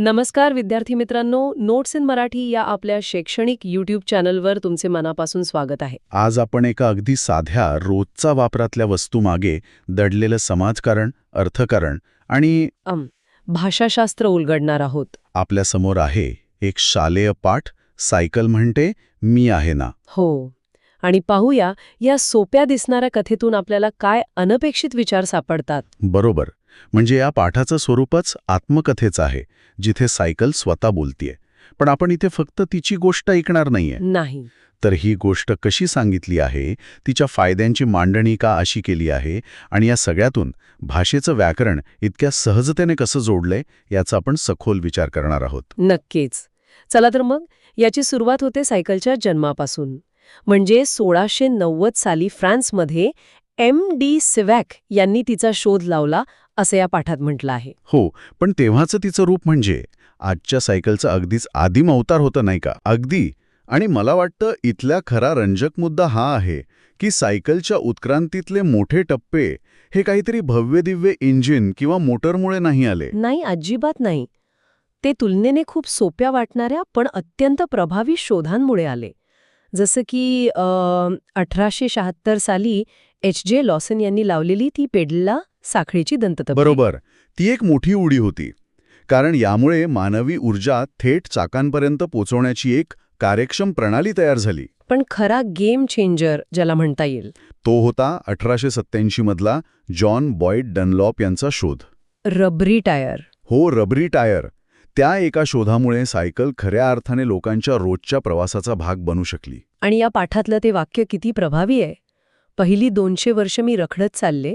नमस्कार विद्यार्थी मित्रांनो, नोट्स इन मराठी या आपल्या शैक्षणिक यूट्यूब चॅनलवर तुमचे मनापासून स्वागत आहे. आज आपण एका अगदी साध्या रोजचा वापरातल्या वस्तूमागे दडलेलं समाजकारण, अर्थकारण आणि भाषाशास्त्र उलगडणार आहोत. आपल्यासमोर आहे एक शालेय पाठ, सायकल म्हणते मी आहे ना. हो, आणि पाहूया या सोप्या दिसणाऱ्या कथेतून आपल्याला काय अनपेक्षित विचार सापडतात. बरोबर, म्हणजे या पाठाचं स्वरूपच आत्मकथेचं आहे, जिथे सायकल स्वतः बोलतीये. पण आपण इथे फक्त तिची गोष्ट ऐकणार नाहीये. नाही, तर ही गोष्ट कशी सांगितली आहे, तिच्या फायद्यांची मांडणी का अशी केली आहे आणि या सगळ्यातून भाषेचं व्याकरण इतक्या सहजतेने कसं जोडलंय याचा आपण सखोल विचार करणार आहोत. नक्कीच. चला तर मग याची सुरुवात होते सायकलच्या जन्मापासून. म्हणजे 1690 साली फ्रान्समध्ये M.D. सिवॅक यांनी तिचा शोध लावला असं या पाठात म्हटलं आहे. हो, पण तेव्हाचं तिचं रूप म्हणजे आजच्या सायकलचं अगदीच आदिम अवतार होतं नाही का? अगदी. आणि मला वाटतं इथला खरा रंजक मुद्दा हा आहे की सायकलच्या उत्क्रांतीतले मोठे टप्पे हे काहीतरी भव्यदिव्य इंजिन किंवा मोटरमुळे नाही आले. नाही, अजिबात नाही. ते तुलनेने खूप सोप्या वाटणाऱ्या पण अत्यंत प्रभावी शोधांमुळे आले. जसं की 1876 साली H.J. लॉसन यांनी लावलेली ती पेडला साखळीची दंततबी. बरोबर, ती एक मोठी उडी होती. कारण यामुळे मानवी ऊर्जा थेट चाकांपर्यंत पोचवण्याची एक कार्यक्षम प्रणाली तयार झाली. पण खरा गेम चेंजर ज्याला म्हणता येईल तो होता 1887 मधला जॉन बॉयड डनलॉप यांचा शोध. रबरी टायर. हो, रबरी टायर. त्या एका शोधामुळे सायकल खऱ्या अर्थाने लोकांच्या रोजच्या प्रवासाचा भाग बनू शकली. आणि या पाठातलं ते वाक्य किती प्रभावी आहे. पहिली 200 वर्ष मी रखडत चालले,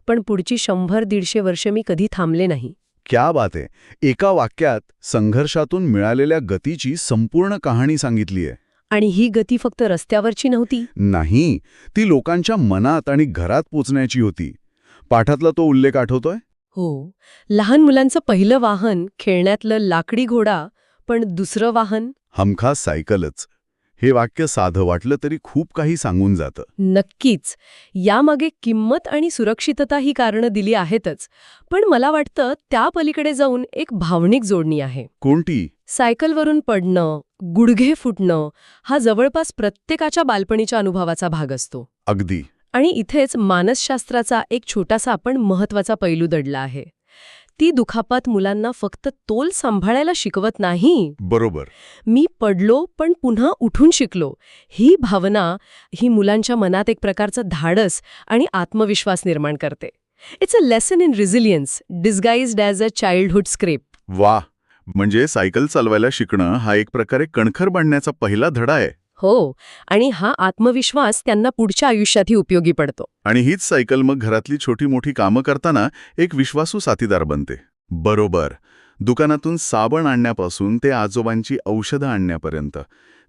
पण पुढची 100-150 वर्ष मी कधी थांबले नाही. क्या बात आहे. एका वाक्यात संघर्षातून मिळालेल्या गतीची संपूर्ण कहाणी सांगितली आहे. आणि ही गती फक्त रस्त्यावरची नव्हती. नाही, ती लोकांच्या मनात आणि घरात पोचण्याची होती. पाठातला तो उल्लेख आठवतोय? हो, लहान मुलांचं पहिलं वाहन खेळण्यातलं लाकडी घोडा, पण दुसरं वाहन हमखास सायकलच. हे वाक्य साधं वाटलं तरी खूप काही सांगून जातं. नक्कीच. यामागे किंमत आणि सुरक्षितता ही कारणं दिली आहेतच, पण मला वाटतं त्या पलीकडे जाऊन एक भावनिक जोडणी आहे. कोणती? सायकलवरून पडणं, गुडघे फुटणं हा जवळपास प्रत्येकाच्या बालपणीच्या अनुभवाचा भाग असतो. अगदी. आणि इथेच मानसशास्त्राचा एक छोटासा पण महत्वाचा पैलू दडला आहे. ती दुखापत मुलांना फक्त तोल सांभाळायला शिकवत नाही. बरोबर. मी पडलो पण पुन्हा उठून शिकलो, ही भावना ही मुलांच्या मनात एक प्रकारचं धाडस आणि आत्मविश्वास निर्माण करते. It's a lesson in resilience disguised as a childhood scrape. वा, म्हणजे सायकल चालवायला शिकणं हा एक प्रकारे कणखर बनण्याचा पहिला धडा आहे. हो, आणि हा आत्मविश्वास त्यांना पुढच्या आयुष्यातही उपयोगी पडतो. आणि हीच सायकल मग घरातली छोटी मोठी कामं करताना एक विश्वासू साथीदार बनते. बरोबर. दुकानातून साबण आणण्यापासून ते आजोबांची औषधं आणण्यापर्यंत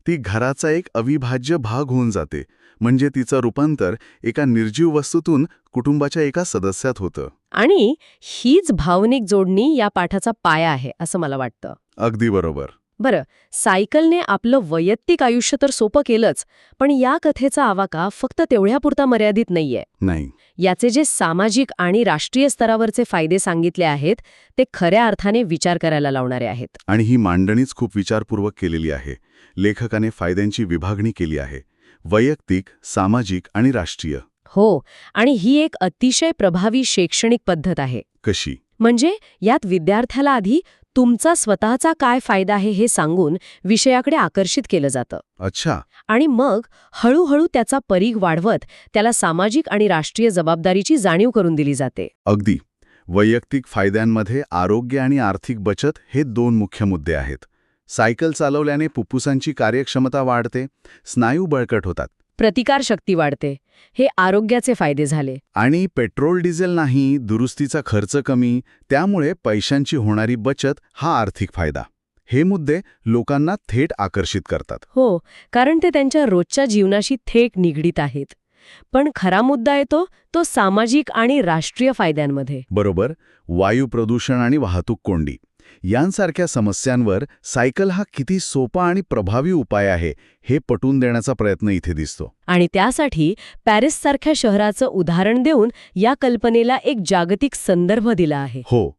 ती घराचा एक अविभाज्य भाग होऊन जाते. म्हणजे तिचं रूपांतर एका निर्जीव वस्तूतून कुटुंबाच्या एका सदस्यात होतं. आणि हीच भावनिक जोडणी या पाठाचा पाया आहे असं मला वाटतं. अगदी बरोबर. बरं, सायकलने आपलं वैयक्तिक आयुष्य तर सोपं केलंच, पण या कथेचा आवाका फक्त तेवढ्यापुरता मर्यादित नाहीये. नाही. याचे जे सामाजिक आणि राष्ट्रीय स्तरावरचे फायदे सांगितले आहेत ते खऱ्या अर्थाने विचार करायला लावणारे आहेत. आणि ही मांडणीच खूप विचारपूर्वक केलेली आहे. लेखकाने फायद्यांची विभागणी केली आहे, वैयक्तिक, सामाजिक आणि राष्ट्रीय. हो, आणि ही एक अतिशय प्रभावी शैक्षणिक पद्धत आहे. कशी? म्हणजे यात विद्यार्थ्याला आधी तुमचा स्वतःचा काय फायदा आहे हे सांगून विषयाकडे आकर्षित केलं जातं. अच्छा. आणि मग हळूहळू त्याचा परीघ वाढवत त्याला सामाजिक आणि राष्ट्रीय जबाबदारीची जाणीव करून दिली जाते. अगदी. वैयक्तिक फायद्यांमध्ये आरोग्य आणि आर्थिक बचत हे 2 मुख्य मुद्दे आहेत. सायकल चालवल्याने फुफ्फुसांची कार्यक्षमता वाढते, स्नायू बळकट होतात, प्रतिकारशक्ती वाढते. हे आरोग्याचे फायदे झाले. आणि पेट्रोल डिझेल नाही, दुरुस्तीचा खर्च कमी, त्यामुळे पैशांची होणारी बचत हा आर्थिक फायदा. हे मुद्दे लोकांना थेट आकर्षित करतात. हो, कारण ते त्यांच्या रोजच्या जीवनाशी थेट निगडीत आहेत. पण खरा मुद्दा येतो तो सामाजिक आणि राष्ट्रीय फायद्यांमध्ये. बरोबर. वायू प्रदूषण आणि वाहतूक कोंडी यांसारख्या समस्यांवर सायकल हा किती सोपा आणि प्रभावी उपाय आहे हे पटवून देण्याचा प्रयत्न इथे दिसतो. आणि त्यासाठी पॅरिससारख्या शहराचं उदाहरण देऊन या कल्पनेला एक जागतिक संदर्भ दिला आहे. हो,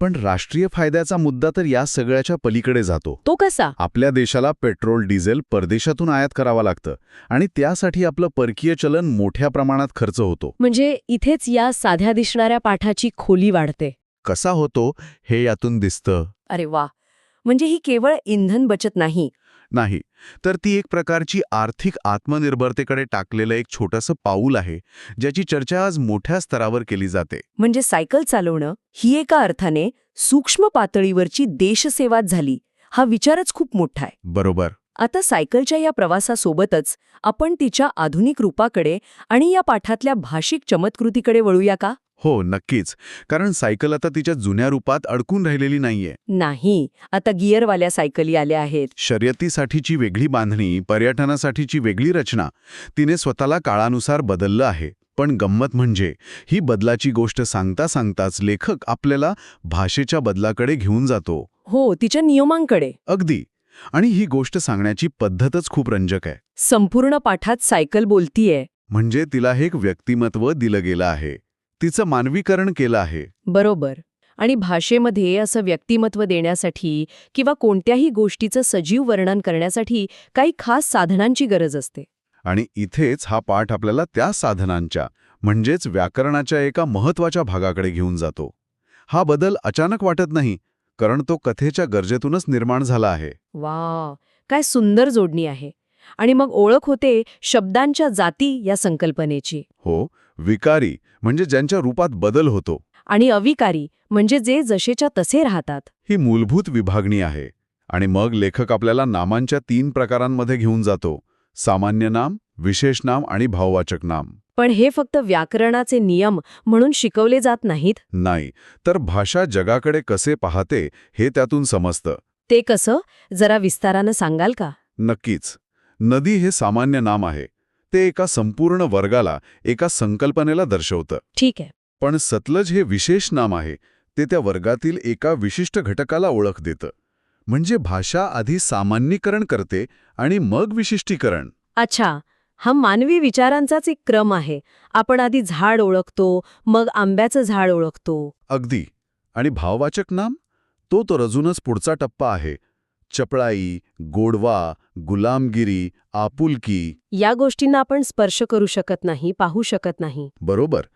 पण राष्ट्रीय फायद्याचा मुद्दा तर या सगळ्याच्या पलीकडे जातो. तो कसा? आपल्या देशाला पेट्रोल डिझेल परदेशातून आयात करावं लागतं आणि त्यासाठी आपलं परकीय चलन मोठ्या प्रमाणात खर्च होतो. म्हणजे इथेच या साध्या दिसणाऱ्या पाठाची खोली वाढते. कसा होतो हे यातून दिसतं? अरे वा, म्हणजे ही केवळ इंधन बचत नाही. नाही, तर ती एक प्रकारची आर्थिक आत्मनिर्भरतेकडे टाकलेलं एक छोटंसं पाऊल आहे, ज्याची चर्चा आज मोठ्या स्तरावर केली जाते. म्हणजे सायकल चालवणं ही एका अर्थाने सूक्ष्म पातळीवरची देशसेवाच झाली. हा विचारच खूप मोठा आहे. बरोबर. आता सायकलच्या या प्रवासासोबतच आपण तिच्या आधुनिक रूपाकडे आणि या पाठातल्या भाषिक चमत्कृतीकडे वळूया का? हो, नक्कीच. कारण सायकल आता तिच्या जुन्या रूपात अडकून राहिलेली नाहीये. नाही, आता गिअरवाल्या सायकली आल्या आहेत. शर्यतीसाठीची वेगळी बांधणी, पर्यटनासाठीची वेगळी रचना, तिने स्वतःला काळानुसार बदललं आहे. पण गंमत म्हणजे ही बदलाची गोष्ट सांगता सांगताच लेखक आपल्याला भाषेच्या बदलाकडे घेऊन जातो. हो, तिच्या नियमांकडे. अगदी. आणि ही गोष्ट सांगण्याची पद्धतच खूप रंजक आहे. संपूर्ण पाठात सायकल बोलतीये. म्हणजे तिला हे एक व्यक्तिमत्व दिलं गेलं आहे. तिचं मानवीकरण केलं आहे. बरोबर. आणि भाषेमध्ये असं व्यक्तिमत्व देण्यासाठी किंवा कोणत्याही गोष्टीचं सजीव वर्णन करण्यासाठी काही खास साधनांची गरज असते. आणि इथेच हा पाठ आपल्याला त्या साधनांच्या म्हणजेच व्याकरणाच्या एका महत्त्वाच्या भागाकडे घेऊन जातो. हा बदल अचानक वाटत नाही, कारण तो कथेच्या गरजेतूनच निर्माण झाला आहे. वा, काय सुंदर जोडणी आहे. आणि मग ओळख होते शब्दांच्या जाती या संकल्पनेची. हो, विकारी म्हणजे ज्यांच्या रूपात बदल होतो. आणि अविकारी म्हणजे जे जसेच्या तसे राहतात. ही मूलभूत विभागणी आहे. आणि मग लेखक आपल्याला नामांच्या 3 प्रकारांमध्ये घेऊन जातो: सामान्य नाम, विशेष नाम आणि भाववाचक नाम. पण हे फक्त व्याकरणाचे नियम म्हणून शिकवले जात नाहीत. नाही, तर भाषा जगाकडे कसे पाहते हे त्यातून समजतं. ते कसं, जरा विस्तारानं सांगाल का? नक्कीच. नदी हे सामान्य नाम आहे. ते एका संपूर्ण वर्गाला, एका संकल्पनेला दर्शवतं. ठीक आहे. पण सतलज हे विशेष नाम आहे. ते त्या वर्गातील एका विशिष्ट घटकाला ओळख देतं. म्हणजे भाषा आधी सामान्यीकरण करते आणि मग विशिष्टीकरण. अच्छा, हा मानवी विचारांचाच एक क्रम आहे. आपण आधी झाड ओळखतो, मग आंब्याचं झाड ओळखतो. अगदी. आणि भाववाचक नाम? तो तर अजूनच पुढचा टप्पा आहे. चपळाई, गोडवा, गुलामगिरी, आपुलकी. या गोष्टींना आपण स्पर्श करू शकत नाही, पाहू शकत नाही. बरोबर.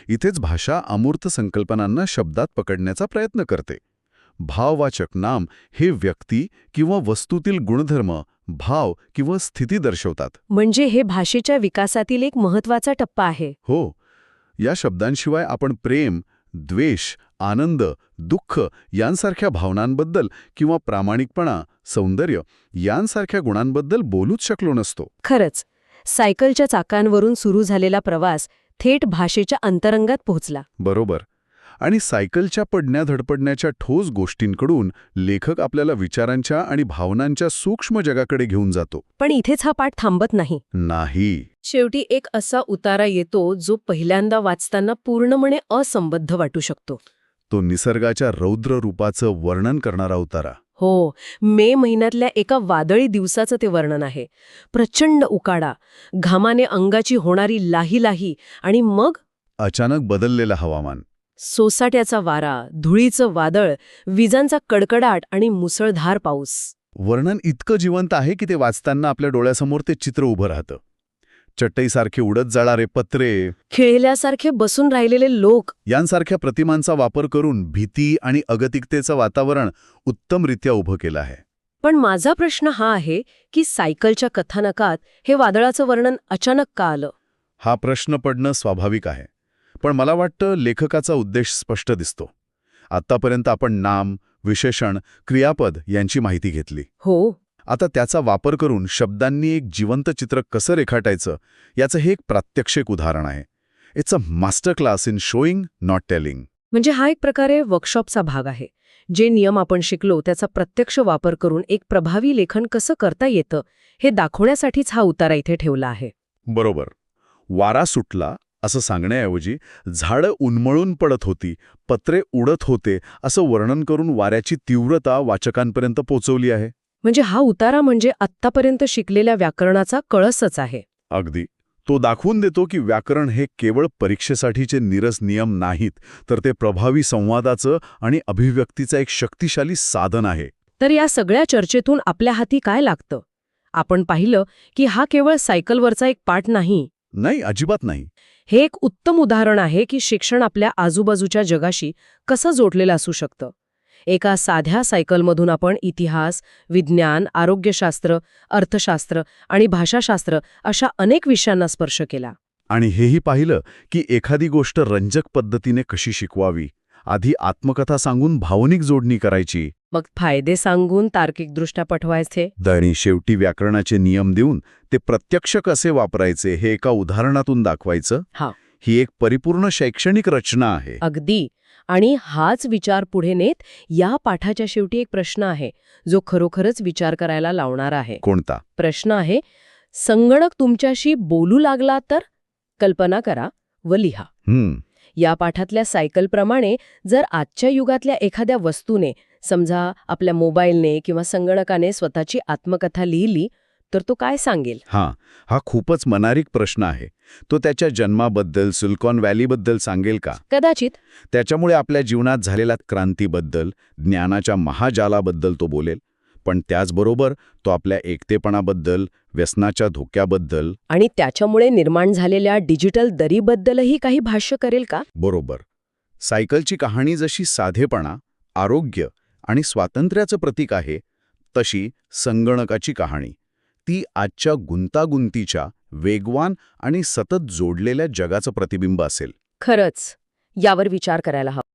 इथेच भाषा अमूर्त संकल्पनांना शब्दात पकडण्याचा प्रयत्न करते. भाववाचक नाम हे व्यक्ती किंवा वस्तूतील गुणधर्म, भाव किंवा स्थिती दर्शवतात. म्हणजे हे भाषेच्या विकासातील एक महत्वाचा टप्पा आहे. हो. या शब्दांशिवाय आपण प्रेम, द्वेष, आनंद, दुःख यांसारख्या भावनांबद्दल किंवा प्रामाणिकपणा, सौंदर्य यांसारख्या गुणांबद्दल बोलूच शकलो नसतो. खरंच, सायकलच्या चाकांवरून सुरू झालेला प्रवास थेट भाषेच्या अंतरंगात पोहोचला. बरोबर. आणि सायकलच्या पडण्या धडपडण्याच्या ठोस गोष्टींकडून लेखक आपल्याला विचारांच्या आणि भावनांच्या सूक्ष्म जगाकडे घेऊन जातो. पण इथेच हा पाठ थांबत नाही. नाही. शेवटी एक असा उतारा येतो जो पहिल्यांदा वाचताना पूर्णपणे असंबद्ध वाटू शकतो. तो निसर्गाच्या रौद्र रूपाचं वर्णन करणारा उतारा. हो, मे महिन्यातल्या एका वादळी दिवसाचं ते वर्णन आहे. प्रचंड उकाडा, घामाने अंगाची होणारी लाही आणि मग अचानक बदललेलं हवामान. सोसाट्याचा वारा, धुळीचं वादळ, विजांचा कडकडाट आणि मुसळधार पाऊस. वर्णन इतकं जिवंत आहे की ते वाचताना आपल्या डोळ्यासमोर ते चित्र उभं राहतं. चटईसारखे उडत जाणारे पत्रे, खिळल्यासारखे बसून राहिलेले लोक. यांसारख्या प्रतिमांचा वापर करून भीती आणि अगतिकतेचं वातावरण उत्तमरित्या उभं केलं आहे. पण माझा प्रश्न हा आहे की सायकलच्या कथानकात हे वादळाचं वर्णन अचानक का आलं? हा प्रश्न पडणं स्वाभाविक आहे. पण मला वाटतं लेखकाचा उद्देश स्पष्ट दिसतो. आत्तापर्यंत आपण नाम, विशेषण, क्रियापद यांची माहिती घेतली. हो. आता त्याचा वापर करून शब्दांनी एक जिवंत चित्र कसं रेखाटायचं याचं हे एक प्रात्यक्षिक उदाहरण आहे. It's a master class in showing, not telling. म्हणजे हा एक प्रकारे वर्कशॉपचा भाग आहे. जे नियम आपण शिकलो त्याचा प्रत्यक्ष वापर करून एक प्रभावी लेखन कसं करता येतं हे दाखवण्यासाठीच हा उतारा इथे ठेवला आहे. बरोबर. वारा सुटला असं सांगण्याऐवजी झाडं उन्मळून पडत होती, पत्रे उडत होते असं वर्णन करून वाऱ्याची तीव्रता वाचकांपर्यंत पोचवली आहे. म्हणजे हा उतारा म्हणजे आत्तापर्यंत शिकलेल्या व्याकरणाचा कळसच आहे. अगदी. तो दाखवून देतो की व्याकरण हे केवळ परीक्षेसाठीचे नीरस नियम नाहीत, तर ते प्रभावी संवादाचं आणि अभिव्यक्तीचं एक शक्तिशाली साधन आहे. तर या सगळ्या चर्चेतून आपल्या हाती काय लागतं? आपण पाहिलं की हा केवळ सायकलवरचा एक पाठ नाही. नाही, अजिबात नाही. हे एक उत्तम उदाहरण आहे की शिक्षण आपल्या आजूबाजूच्या जगाशी कसं जोडलेलं असू शकतं. एका साध्या सायकलमधून आपण इतिहास, विज्ञान, आरोग्यशास्त्र, अर्थशास्त्र आणि भाषाशास्त्र अशा अनेक विषयांना स्पर्श केला. आणि हेही पाहिलं की एखादी गोष्ट रंजक पद्धतीने कशी शिकवावी. आधी आत्मकथा सांगून भावनिक जोडणी करायची, मग फायदे सांगून तार्किकदृष्ट्या पटवायचे. आणि शेवटी व्याकरणाचे नियम देऊन ते प्रत्यक्ष कसे वापरायचे हे एका उदाहरणातून दाखवायचं. हा, ही एक परिपूर्ण शैक्षणिक रचना आहे. अगदी. आणि हाच विचार पुढे नेत या पाठाच्या शेवटी एक प्रश्न आहे जो खरोखरच विचार करायला लावणारा आहे. कोणता? प्रश्न आहे, संगणक तुमच्याशी बोलू लागला तर? कल्पना करा व लिहा. या पाठातल्या सायकलप्रमाणे जर आजच्या युगातल्या एखाद्या वस्तूने, समजा आपल्या मोबाईलने किंवा संगणकाने स्वतःची आत्मकथा लिहिली, तर तो काय सांगेल? हा खूपच मनारिक प्रश्न आहे. तो त्याच्या जन्माबद्दल, सिलिकॉन व्हॅलीबद्दल सांगेल का? कदाचित. त्याच्यामुळे आपल्या जीवनात झालेल्या क्रांतीबद्दल, ज्ञानाच्या महाजालाबद्दल तो बोलेल. पण त्याचबरोबर तो आपल्या एकटेपणाबद्दल, व्यसनाच्या धोक्याबद्दल आणि त्याच्यामुळे निर्माण झालेल्या डिजिटल दरीबद्दलही काही भाष्य करेल का? बरोबर. सायकलची कहाणी जशी साधेपणा, आरोग्य आणि स्वातंत्र्याचं प्रतीक आहे, तशी संगणकाची कहाणी ती आजच्या गुंतागुंतीच्या, वेगवान आणि सतत जोडलेल्या जगाचं प्रतिबिंब असेल. खरंच यावर विचार करायला हवा.